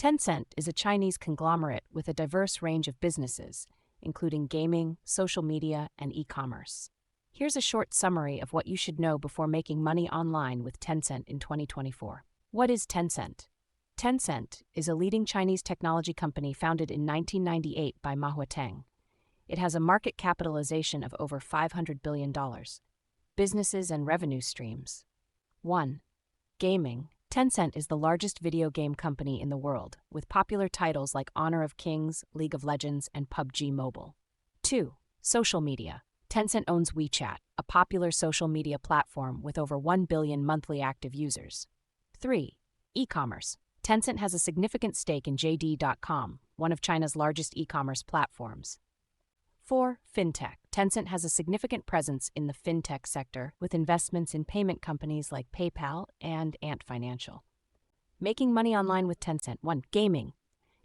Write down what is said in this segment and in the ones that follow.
Tencent is a Chinese conglomerate with a diverse range of businesses, including gaming, social media, and e-commerce. Here's a short summary of what you should know before making money online with Tencent in 2024. What is Tencent? Tencent is a leading Chinese technology company founded in 1998 by Ma Huateng. It has a market capitalization of over $500 billion. Businesses and revenue streams. 1. Gaming. Tencent is the largest video game company in the world, with popular titles like Honor of Kings, League of Legends, and PUBG Mobile. 2. Social media. Tencent owns WeChat, a popular social media platform with over 1 billion monthly active users. 3. E-commerce. Tencent has a significant stake in JD.com, one of China's largest e-commerce platforms. 4. Fintech. Tencent has a significant presence in the fintech sector with investments in payment companies like PayPal and Ant Financial. Making money online with Tencent. 1. Gaming.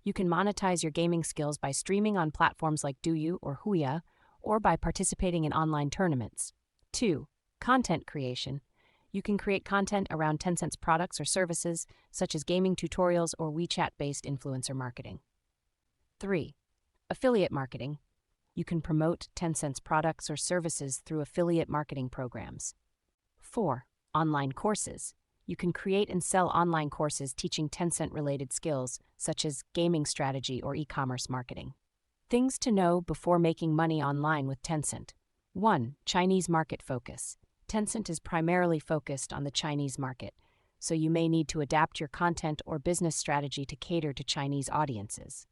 You can monetize your gaming skills by streaming on platforms like Douyu or Huya, or by participating in online tournaments. 2. Content creation. You can create content around Tencent's products or services, such as gaming tutorials or WeChat-based influencer marketing. 3. Affiliate marketing. You can promote Tencent's products or services through affiliate marketing programs. 4. Online courses. You can create and sell online courses teaching Tencent-related skills, such as gaming strategy or e-commerce marketing. Things to know before making money online with Tencent. 1. Chinese market focus. Tencent is primarily focused on the Chinese market, so you may need to adapt your content or business strategy to cater to Chinese audiences.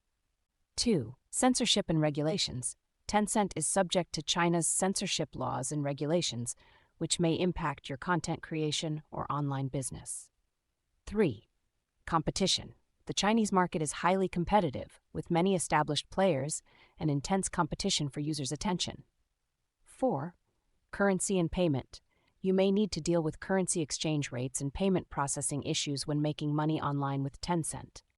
2. Censorship and regulations. Tencent is subject to China's censorship laws and regulations, which may impact your content creation or online business. 3. Competition. The Chinese market is highly competitive, with many established players and intense competition for users' attention. 4. Currency and payment. You may need to deal with currency exchange rates and payment processing issues when making money online with Tencent.